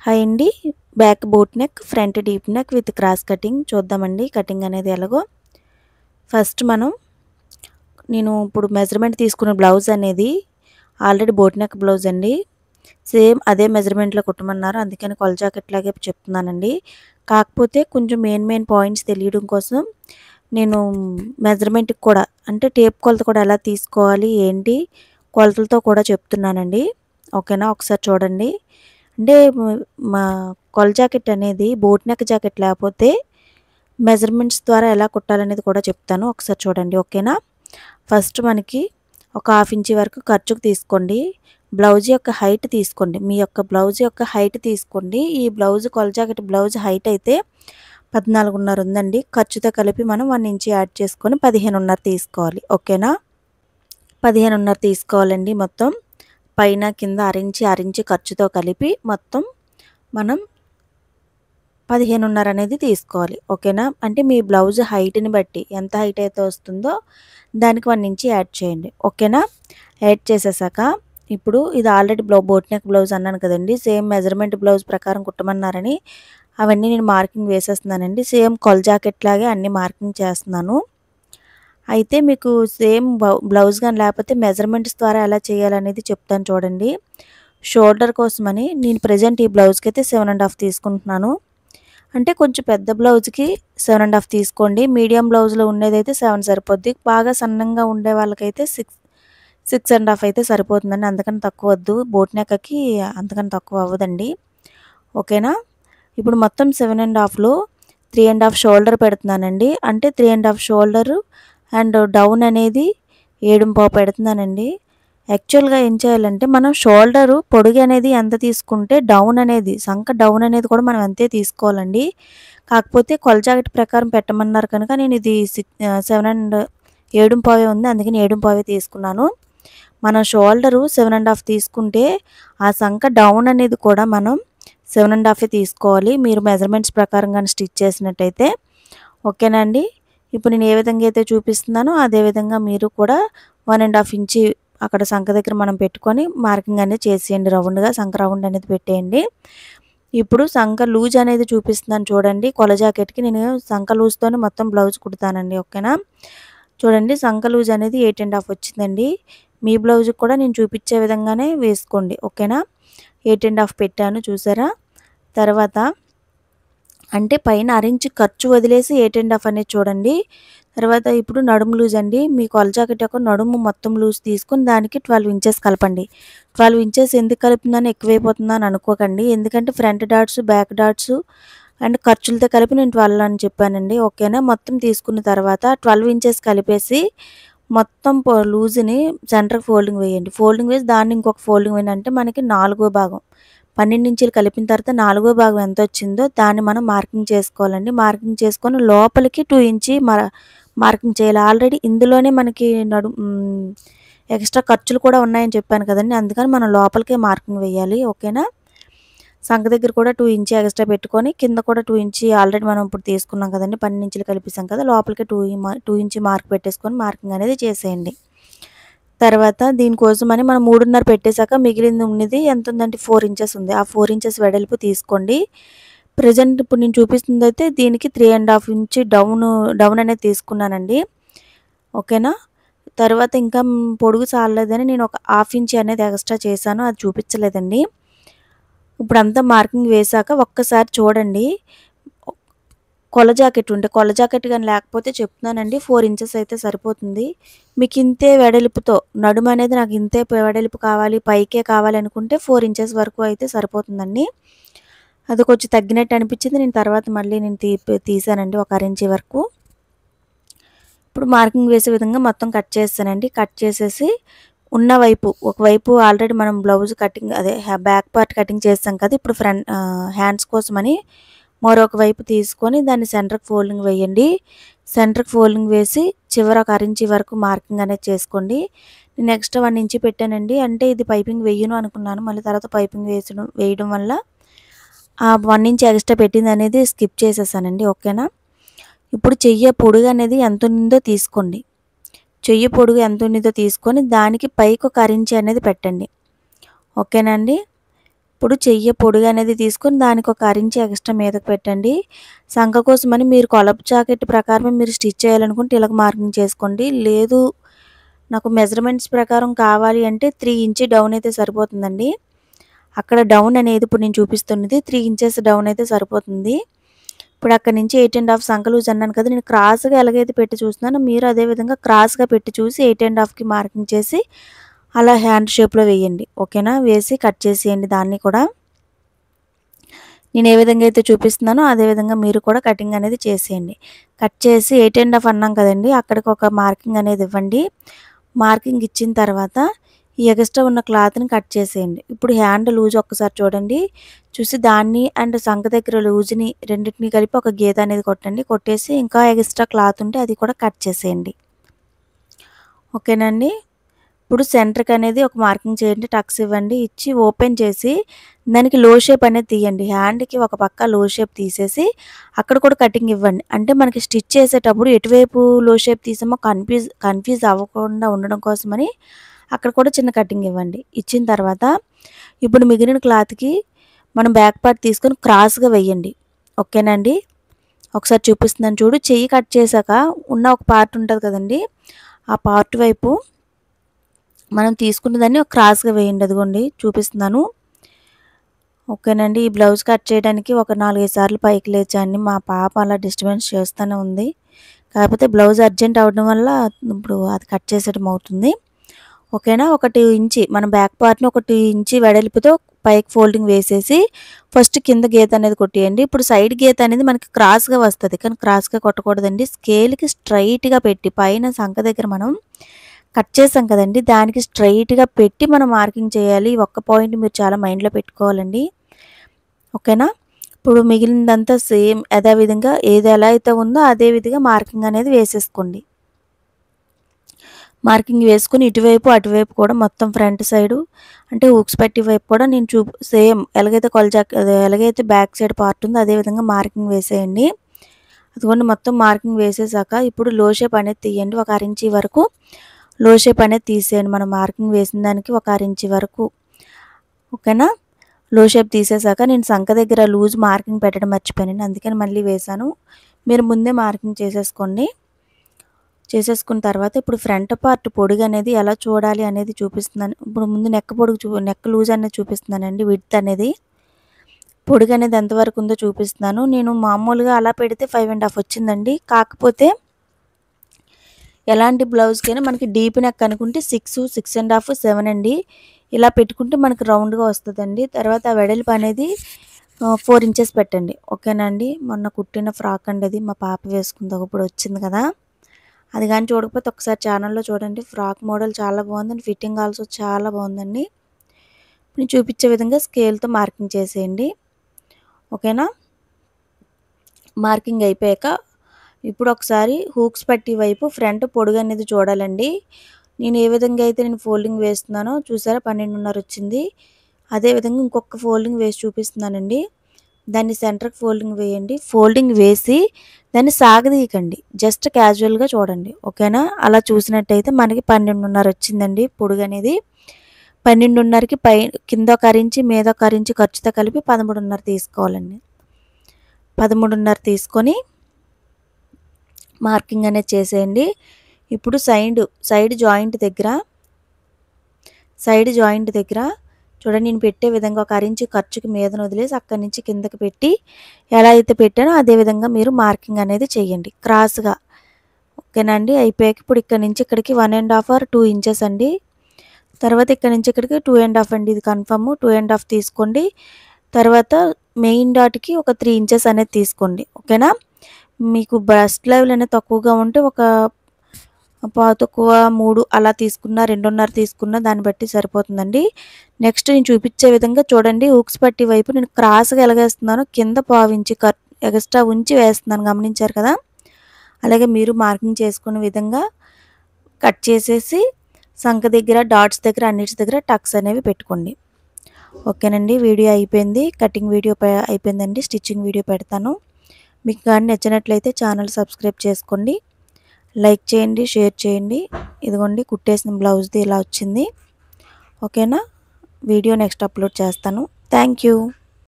Hi అండి. Back boat neck, front deep neck with cross cutting చూద్దామండి. Cutting అనేది ఎలాగో ఫస్ట్ నేను ఇప్పుడు మెజర్మెంట్ తీసుకున్న బ్లౌజ్ అనేది ఆల్రెడీ బోట్ నెక్ బ్లౌజ్ అండి. సేమ్ అదే మెజర్మెంట్లో కుట్టమన్నారు, అందుకని కొల జాకెట్ లాగే చెప్తున్నానండి. కాకపోతే కొంచెం మెయిన్ పాయింట్స్ తెలియడం కోసం నేను మెజర్మెంట్కి కూడా అంటే టేప్ కొలత కూడా ఎలా తీసుకోవాలి ఏంటి కొలతలతో కూడా చెప్తున్నానండి. ఓకేనా, ఒకసారి చూడండి. అంటే మా కొల జాకెట్ అనేది బోట్ నెక్ జాకెట్ లేకపోతే మెజర్మెంట్స్ ద్వారా ఎలా కుట్టాలనేది కూడా చెప్తాను, ఒకసారి చూడండి. ఓకేనా, ఫస్ట్ మనకి ఒక 1/2 ఇంచ్ వరకు ఖర్చుకు తీసుకోండి. బ్లౌజ్ యొక్క హైట్ తీసుకోండి, మీ యొక్క బ్లౌజ్ యొక్క హైట్ తీసుకోండి. ఈ బ్లౌజ్ కొల జాకెట్ బ్లౌజ్ హైట్ అయితే 14.5 ఉందండి. ఖర్చుతో కలిపి మనం 1 ఇంచ్ యాడ్ చేసుకొని 15.5 తీసుకోవాలి. ఓకేనా, 15.5 తీసుకోవాలండి. మొత్తం పైన కింద అరించి ఖర్చుతో కలిపి మొత్తం మనం 15.5 అనేది తీసుకోవాలి. ఓకేనా, అంటే మీ బ్లౌజ్ హైట్ని బట్టి ఎంత హైట్ అయితే వస్తుందో దానికి 1 ఇంచ్ యాడ్ చేయండి. ఓకేనా, యాడ్ చేసేసాక ఇప్పుడు ఇది ఆల్రెడీ బోట్ నెక్ బ్లౌజ్ అన్నాను కదండి. సేమ్ మెజర్మెంట్ బ్లౌజ్ ప్రకారం కుట్టమన్నారని అవన్నీ నేను మార్కింగ్ వేసేస్తున్నానండి. సేమ్ కొల జాకెట్ లాగే అన్ని మార్కింగ్ చేస్తున్నాను. అయితే మీకు సేమ్ బ్లౌజ్ కానీ లేకపోతే మెజర్మెంట్స్ ద్వారా ఎలా చేయాలనేది చెప్తాను చూడండి. షోల్డర్ కోసమని నేను ప్రజెంట్ ఈ బ్లౌజ్కి అయితే 7.5 తీసుకుంటున్నాను. అంటే కొంచెం పెద్ద బ్లౌజ్కి 7.5 తీసుకోండి. మీడియం బ్లౌజ్లో ఉండేదైతే 7 సరిపోద్ది. బాగా సన్నంగా ఉండే వాళ్ళకైతే 6.5 అయితే సరిపోతుందండి. అంతకని తక్కువ వద్దు, బోట్ నెక్కి అంతకని తక్కువ అవ్వదండి. ఓకేనా, ఇప్పుడు మొత్తం 7.5లో 3.5 షోల్డర్ పెడుతున్నానండి. అంటే 3.5 షోల్డరు అండ్ డౌన్ అనేది 7.5 పెడుతున్నానండి. యాక్చువల్గా ఏం చేయాలంటే మనం షోల్డరు పొడుగు అనేది ఎంత తీసుకుంటే డౌన్ అనేది సంక డౌన్ అనేది కూడా మనం అంతే తీసుకోవాలండి. కాకపోతే కొల జాకెట్ ప్రకారం పెట్టమన్నారు కనుక నేను ఇది 7.5 ఉంది, అందుకని 7.5 తీసుకున్నాను. మనం షోల్డరు 7.5 తీసుకుంటే ఆ సంక డౌన్ అనేది కూడా మనం 7.5 తీసుకోవాలి, మీరు మెజర్మెంట్స్ ప్రకారం కానీ స్టిచ్ చేసినట్టయితే. ఓకేనా అండి, ఇప్పుడు నేను ఏ విధంగా అయితే చూపిస్తున్నానో అదేవిధంగా మీరు కూడా 1.5 ఇంచ్ అక్కడ సంక దగ్గర మనం పెట్టుకొని మార్కింగ్ అనేది చేసేయండి. రౌండ్గా సంక రౌండ్ అనేది పెట్టేయండి. ఇప్పుడు సంక లూజ్ అనేది చూపిస్తున్నాను చూడండి. కొల జాకెట్కి నేను సంక లూజ్తోనే మొత్తం బ్లౌజ్ కుడతానండి. ఓకేనా, చూడండి సంక లూజ్ అనేది 8.5 వచ్చిందండి. మీ బ్లౌజ్కి కూడా నేను చూపించే విధంగానే వేసుకోండి. ఓకేనా, 8.5 పెట్టాను చూసారా. తర్వాత అంటే పైన అరించి ఖర్చు వదిలేసి 8.5 అనేది చూడండి. తర్వాత ఇప్పుడు నడుము లూజ్ అండి. మీ కొల జాకెట్ యొక్క నడుము మొత్తం లూజ్ తీసుకొని దానికి 12 ఇంచెస్ కలపండి. 12 ఇంచెస్ ఎందుకు కలుపుతుందని ఎక్కువైపోతుందని అనుకోకండి, ఎందుకంటే front dots back dots and ఖర్చులతో కలిపి నేను 12 అని చెప్పానండి. ఓకేనా, మొత్తం తీసుకున్న తర్వాత 12 ఇంచెస్ కలిపేసి మొత్తం లూజ్ని సెంటర్కి ఫోల్డింగ్ వేయండి. ఫోల్డింగ్ వేసి దాన్ని ఇంకొక ఫోల్డింగ్ వేయండి. అంటే మనకి 4వ భాగం 12 ఇంచులు కలిపిన తర్వాత 4వ భాగం ఎంత వచ్చిందో దాన్ని మనం మార్కింగ్ చేసుకోవాలండి. మార్కింగ్ చేసుకొని లోపలికి 2 ఇంచ్ మార్కింగ్ చేయాలి. ఆల్రెడీ ఇందులోనే మనకి ఎక్స్ట్రా ఖర్చులు కూడా ఉన్నాయని చెప్పాను కదండి, అందుకని మనం లోపలికే మార్కింగ్ వేయాలి. ఓకేనా, సంక దగ్గర కూడా 2 ఇంచ్ ఎక్స్ట్రా పెట్టుకొని కింద కూడా 2 ఇంచ్ ఆల్రెడీ మనం ఇప్పుడు తీసుకున్నాం కదండి, 12 ఇంచులు కలిపేసాం కదా, లోపలికి 2 ఇంచ్ మార్క్ పెట్టేసుకొని మార్కింగ్ అనేది చేసేయండి. తర్వాత దీనికోసమని మనం 3.5 పెట్టేశాక మిగిలింది ఉన్నది ఎంత ఉందంటే 4 ఇంచెస్ ఉంది. ఆ 4 ఇంచెస్ వెడల్పు తీసుకోండి. ప్రజెంట్ ఇప్పుడు నేను చూపిస్తుంది అయితే దీనికి 3.5 ఇంచ్ డౌన్ అనేది తీసుకున్నానండి. ఓకేనా, తర్వాత ఇంకా పొడుగు చాలలేదని నేను ఒక 1/2 ఇంచ్ అనేది ఎక్స్ట్రా చేశాను, అది చూపించలేదండి. ఇప్పుడు అంతా మార్కింగ్ వేశాక ఒక్కసారి చూడండి. కొల జాకెట్ ఉంటే కొల జాకెట్ కానీ లేకపోతే చెప్తున్నానండి 4 ఇంచెస్ అయితే సరిపోతుంది. మీకు ఇంతే వెడల్పుతో నడుము అనేది నాకు ఇంతే వెడల్పు కావాలి, పైకే కావాలి అనుకుంటే 4 ఇంచెస్ వరకు అయితే సరిపోతుందండి. అది కొంచెం తగ్గినట్టు అనిపించింది, నేను తర్వాత మళ్ళీ నేను తీసానండి ఒక 1/2 ఇంచ్ వరకు. ఇప్పుడు మార్కింగ్ వేసే విధంగా మొత్తం కట్ చేస్తానండి. కట్ చేసేసి ఉన్న వైపు ఒకవైపు ఆల్రెడీ మనం బ్లౌజ్ కటింగ్ అదే బ్యాక్ పార్ట్ కటింగ్ చేస్తాం కదా, ఇప్పుడు ఫ్రంట్ హ్యాండ్స్ కోసమని మరొక వైపు తీసుకొని దాన్ని సెంటర్కి ఫోల్డింగ్ వేయండి. సెంటర్కి ఫోల్డింగ్ వేసి చివర ఒక 1/2 ఇంచ్ వరకు మార్కింగ్ అనేది చేసుకోండి. నేను ఎక్స్ట్రా 1 ఇంచ్ పెట్టానండి, అంటే ఇది పైపింగ్ వేయను అనుకున్నాను, మళ్ళీ తర్వాత పైపింగ్ వేయడం వల్ల ఆ 1 ఇంచ్ ఎక్స్ట్రా పెట్టింది అనేది స్కిప్ చేసేసానండి. ఓకేనా, ఇప్పుడు చెయ్యి పొడుగు అనేది ఎంత ఉందో తీసుకోండి. చెయ్యి పొడుగు ఎంత ఉన్నదో తీసుకొని దానికి పైకి ఒక 1/2 ఇంచ్ అనేది పెట్టండి. ఓకేనా అండి, ఇప్పుడు చెయ్యి పొడుగు అనేది తీసుకొని దానికి ఒక అరించి ఎక్స్ట్రా మీదకి పెట్టండి. సంక కోసమని మీరు కొలత జాకెట్ ప్రకారం మీరు స్టిచ్ చేయాలనుకుంటే ఇలాగ మార్కింగ్ చేసుకోండి. లేదు నాకు మెజర్మెంట్స్ ప్రకారం కావాలి అంటే 3 ఇంచ్ డౌన్ అయితే సరిపోతుందండి. అక్కడ డౌన్ అనేది ఇప్పుడు నేను చూపిస్తున్నది 3 ఇంచెస్ డౌన్ అయితే సరిపోతుంది. ఇప్పుడు అక్కడి నుంచి 8½ సంక లూజ్ అన్నాను కదా, నేను క్రాస్గా ఎలాగైతే పెట్టి చూస్తున్నానో మీరు అదే విధంగా క్రాస్గా పెట్టి చూసి 8½కి మార్కింగ్ చేసి అలా హ్యాండ్ షేప్లో వేయండి. ఓకేనా, వేసి కట్ చేసేయండి. దాన్ని కూడా నేను ఏ విధంగా అయితే చూపిస్తున్నానో అదే విధంగా మీరు కూడా కటింగ్ అనేది చేసేయండి. కట్ చేసి 8½ అన్నాం కదండి, అక్కడికి ఒక మార్కింగ్ అనేది ఇవ్వండి. మార్కింగ్ ఇచ్చిన తర్వాత ఈ ఎక్స్ట్రా ఉన్న క్లాత్ని కట్ చేసేయండి. ఇప్పుడు హ్యాండ్ లూజ్ ఒక్కసారి చూడండి, చూసి దాన్ని అండ్ సంక దగ్గర లూజ్ని రెండింటిని కలిపి ఒక గీత అనేది కొట్టండి. కొట్టేసి ఇంకా ఎక్స్ట్రా క్లాత్ ఉంటే అది కూడా కట్ చేసేయండి. ఓకేనండి. ఇప్పుడు సెంటర్కి అనేది ఒక మార్కింగ్ చేయండి, టక్స్ ఇవ్వండి. ఇచ్చి ఓపెన్ చేసి దానికి లో షేప్ అనేది తీయండి. హ్యాండ్కి ఒక పక్క లో షేప్ తీసేసి అక్కడ కూడా కటింగ్ ఇవ్వండి. అంటే మనకి స్టిచ్ చేసేటప్పుడు ఎటువైపు లో షేప్ తీసామో కన్ఫ్యూజ్ అవ్వకుండా ఉండడం కోసమని అక్కడ కూడా చిన్న కటింగ్ ఇవ్వండి. ఇచ్చిన తర్వాత ఇప్పుడు మిగిలిన క్లాత్కి మనం బ్యాక్ పార్ట్ తీసుకొని క్రాస్గా వేయండి. ఓకేనండి, ఒకసారి చూపిస్తున్నాను చూడు. చెయ్యి కట్ చేశాక ఉన్న ఒక పార్ట్ ఉంటుంది కదండి, ఆ పార్ట్ వైపు మనం తీసుకున్న దాన్ని ఒక క్రాస్గా వేయండి. అదిగోండి చూపిస్తున్నాను. ఓకేనండి, ఈ బ్లౌజ్ కట్ చేయడానికి ఒక 4-5 సార్లు పైకి లేచాను. మా పాప అలా డిస్టర్బెన్స్ చేస్తూనే ఉంది. కాకపోతే బ్లౌజ్ అర్జెంట్ అవడం వల్ల ఇప్పుడు అది కట్ చేసేయడం అవుతుంది. ఓకేనా, 1 ఇంచి మన బ్యాక్ పార్ట్ని 1 ఇంచి వెడల్పుతో పైకి ఫోల్డింగ్ వేసేసి ఫస్ట్ కింద గీత అనేది కొట్టేయండి. ఇప్పుడు సైడ్ గీత అనేది మనకి క్రాస్గా వస్తుంది, కానీ క్రాస్గా కొట్టకూడదండి. స్కేల్కి స్ట్రైట్గా పెట్టి పైన సంక దగ్గర మనం కట్ చేసాం కదండి, దానికి స్ట్రైట్గా పెట్టి మనం మార్కింగ్ చేయాలి. ఒక్క పాయింట్ మీరు చాలా మైండ్లో పెట్టుకోవాలండి. ఓకేనా, ఇప్పుడు మిగిలినదంతా సేమ్ అదే విధంగా ఏది ఎలా అయితే ఉందో అదే విధంగా మార్కింగ్ అనేది వేసేసుకోండి. మార్కింగ్ వేసుకుని ఇటువైపు అటువైపు కూడా మొత్తం ఫ్రంట్ సైడు అంటే హుక్స్ పెట్టి వైపు కూడా నేను సేమ్ ఎలాగైతే బ్యాక్ సైడ్ పార్ట్ ఉందో అదే విధంగా మార్కింగ్ వేసేయండి. అదిగోండి మొత్తం మార్కింగ్ వేసేసాక ఇప్పుడు లో షేప్ అనేది తీయండి. 1 ఇంచి వరకు లో షేప్ అనేది తీసేయండి. మనం మార్కింగ్ వేసిన దానికి 1 ఇంచి వరకు. ఓకేనా, లో షేప్ తీసేసాక నేను సంక దగ్గర లూజ్ మార్కింగ్ పెట్టడం మర్చిపోయానండి, అందుకని మళ్ళీ వేసాను. మీరు ముందే మార్కింగ్ చేసేసుకోండి. చేసేసుకున్న తర్వాత ఇప్పుడు ఫ్రంట్ పార్ట్ పొడుగు అనేది ఎలా చూడాలి అనేది చూపిస్తున్నాను. ఇప్పుడు ముందు నెక్ లూజ్ అనేది చూపిస్తున్నానండి. విడ్త్ అనేది పొడుగు అనేది ఎంతవరకు ఉందో చూపిస్తున్నాను. నేను మామూలుగా అలా పెడితే 5½ వచ్చిందండి. కాకపోతే ఎలాంటి బ్లౌజ్కైనా మనకి డీప్ నెక్ అనుకుంటే 6, 6½ 7 అండి. ఇలా పెట్టుకుంటే మనకి రౌండ్గా వస్తుందండి. తర్వాత వెడల్పు అనేది 4 ఇంచెస్ పెట్టండి. ఓకేనండి, మొన్న కుట్టిన ఫ్రాక్ అండి అది, మా పాప వేసుకుంది ఒకప్పుడు వచ్చింది కదా, అది కానీ చూడకపోతే ఒకసారి ఛానల్లో చూడండి. ఫ్రాక్ మోడల్ చాలా బాగుందండి, ఫిట్టింగ్ ఆల్సో చాలా బాగుందండి. నేను చూపించే విధంగా స్కేల్తో మార్కింగ్ చేసేయండి. ఓకేనా, మార్కింగ్ అయిపోయాక ఇప్పుడు ఒకసారి హూక్స్ పట్టి వైపు ఫ్రంట్ పొడుగు అనేది చూడాలండి. నేను ఏ విధంగా అయితే నేను ఫోల్డింగ్ వేస్తున్నానో చూసారా, 12½ వచ్చింది. అదేవిధంగా ఇంకొక ఫోల్డింగ్ వేసి చూపిస్తున్నానండి. దాన్ని సెంటర్కి ఫోల్డింగ్ వేయండి. ఫోల్డింగ్ వేసి దాన్ని సాగదీయకండి, జస్ట్ క్యాజువల్గా చూడండి. ఓకేనా, అలా చూసినట్టయితే మనకి 12½ వచ్చిందండి పొడుగు అనేది. 12½కి కింద 1 ఇంచి మీద 1 ఇంచి ఖర్చుతో కలిపి 13½ తీసుకోవాలండి. 13½ తీసుకొని మార్కింగ్ అనేది చేసేయండి. ఇప్పుడు సైడ్ జాయింట్ దగ్గర చూడండి, నేను పెట్టే విధంగా 1 ఇంచి ఖర్చుకి మీదను వదిలేసి అక్కడి నుంచి కిందకి పెట్టి ఎలా అయితే పెట్టానో అదే విధంగా మీరు మార్కింగ్ అనేది చేయండి క్రాస్గా. ఓకేనండి, అయిపోయాక ఇప్పుడు ఇక్కడ నుంచి ఇక్కడికి 1½ or 2 ఇంచెస్ అండి. తర్వాత ఇక్కడ నుంచి ఇక్కడికి 2½ అండి, ఇది కన్ఫర్మ్. 2½ తీసుకోండి. తర్వాత మెయిన్ డాట్కి ఒక 3 ఇంచెస్ అనేది తీసుకోండి. ఓకేనా, మీకు బ్రస్ట్ లెవెల్ అనేది తక్కువగా ఉంటే ఒక తక్కువ 3 అలా తీసుకున్న 2½ తీసుకున్న దాన్ని బట్టి సరిపోతుందండి. నెక్స్ట్ నేను చూపించే విధంగా చూడండి, హుక్స్ పట్టి వైపు నేను క్రాస్గా ఎలాగేస్తున్నానో కింద 1/4 ఇంచి ఎక్స్ట్రా ఉంచి వేస్తున్నాను, గమనించారు కదా. అలాగే మీరు మార్కింగ్ చేసుకున్న విధంగా కట్ చేసేసి సంక దగ్గర డాట్స్ దగ్గర అన్నిటి దగ్గర టక్స్ అనేవి పెట్టుకోండి. ఓకేనండి, వీడియో అయిపోయింది, కటింగ్ వీడియో అయిపోయిందండి. స్టిచ్చింగ్ వీడియో పెడతాను. మీకు కానీ నచ్చినట్లయితే ఛానల్ సబ్స్క్రైబ్ చేసుకోండి, లైక్ చేయండి, షేర్ చేయండి. ఇదిగోండి కుట్టేసిన బ్లౌజ్ది ఇలా వచ్చింది. ఓకేనా, వీడియో నెక్స్ట్ అప్లోడ్ చేస్తాను. Thank you.